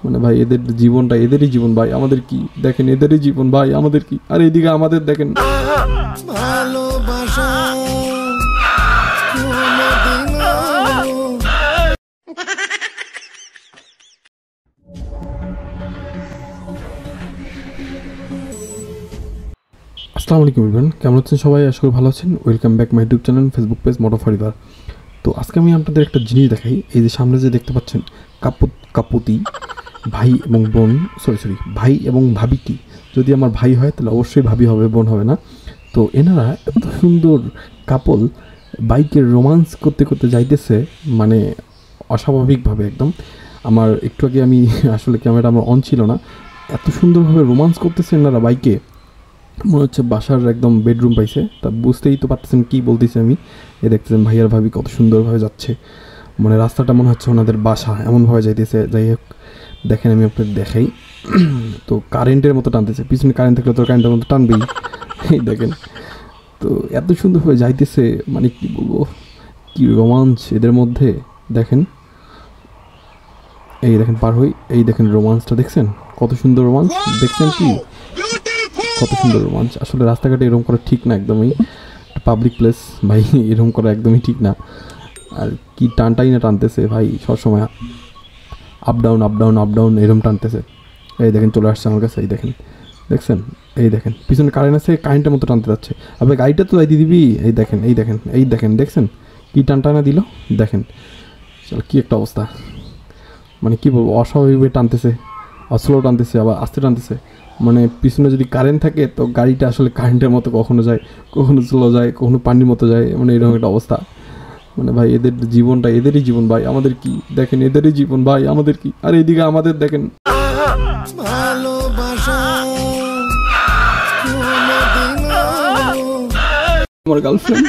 মানে ভাই এদের জীবনটা এদেরই জীবন ভাই, আমাদের কি? দেখেন এদেরই জীবন ভাই, আমাদের কি? আর এইদিকে আমাদের দেখেন ভালোবাসা। আসসালামু আলাইকুম এভরিওয়ান, কেমন আছেন সবাই? আশা করি ভালো আছেন। Welcome back my YouTube channel, Facebook page মোটো ফরিবার। তো আজকে আমি আপনাদের একটা জিনিস দেখাই। এই যে সামনে যে দেখতে পাচ্ছেন কাপুতি ভাই এবং বোন, সরি ভাই এবং ভাবিটি। যদি আমার ভাই হয় তাহলে অবশ্যই ভাবি হবে, বোন হবে না। তো এনারা এত সুন্দর কাপল বাইকের রোমান্স করতে করতে যাইতেছে, মানে অস্বাভাবিকভাবে একদম। আমার একটু আগে আমি আসলে ক্যামেরা আমার অন ছিল না, এত সুন্দরভাবে রোমান্স করতেছে এনারা বাইকে, মনে হচ্ছে বাসার একদম বেডরুম পাইছে। তা বুঝতেই তো পারতেছেন কী বলতেছি আমি। এ দেখতেছেন ভাইয়ার ভাবি কত সুন্দরভাবে যাচ্ছে, মানে রাস্তাটা মনে হচ্ছে ওনাদের বাসা, এমনভাবে যাইতেছে। যাই হোক, দেখেন আমি আপনাদের দেখাই। তো কারেন্টের মতো টানতেছে, পিছনে কারেন্ট থাকলে তো কারেন্টের মতো টানবেই। এই দেখেন, তো এত সুন্দরভাবে যাইতেছে, মানে কি বলবো, কি রোমাঞ্চ এদের মধ্যে। দেখেন, এই দেখেন পার হই, এই দেখেন রোমান্সটা দেখছেন, কত সুন্দর রোমান্স দেখছেন কি, কত সুন্দর রোমাঞ্চ। আসলে রাস্তাঘাটে এরকম করা ঠিক না একদমই, পাবলিক প্লেস ভাই, এরকম করা একদমই ঠিক না। আর কি টানটাই না টানতেছে ভাই, সবসময় আপ ডাউন এরকম টানতেছে। এই দেখেন চলে আসছে আমার কাছে, এই দেখেন, দেখছেন, এই দেখেন পিছনে কারেন্ট আছে, কারেন্টের মতো টানতে যাচ্ছে। আবার গাড়িটা তো যাইতে দিবি। এই দেখেন দেখছেন কি টানা দিল, দেখেন চল কি একটা অবস্থা, মানে কি বলবো, অস্বাভাবিকভাবে টানতেছে, স্লো টানতেছে, আবার আস্তে টানতেছে। মানে পিছনে যদি কারেন্ট থাকে তো গাড়িটা আসলে কারেন্টের মতো কখনো যায়, কখনো স্লো যায়, কখনো পানির মতো যায়, মানে এরকম একটা অবস্থা। মানে ভাই এদের জীবনটা এদেরই জীবন ভাই, আমাদের কি? দেখেন এদেরই জীবন ভাই, আমাদের কি? আর এইদিকে আমাদের দেখেন ভালোবাসা। আমার গার্লফ্রেন্ড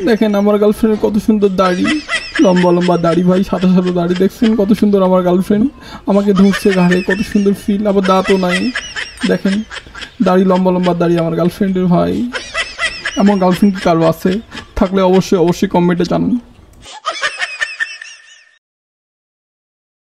দেখেন, আমার গার্লফ্রেন্ডের কত সুন্দর দাড়ি, লম্বা দাড়ি ভাই, সাদা দাড়ি, দেখছেন কত সুন্দর আমার গার্লফ্রেন্ড। আমাকে ধরছে ঘাড়ে, কত সুন্দর ফিল, আবার দাঁতও নাই। দেখেন দাড়ি, লম্বা দাড়ি আমার গার্লফ্রেন্ডের ভাই। এমন গার্লফ্রেন্ড কি কারো আছে? থাকলে অবশ্যই কমেন্টে জানান।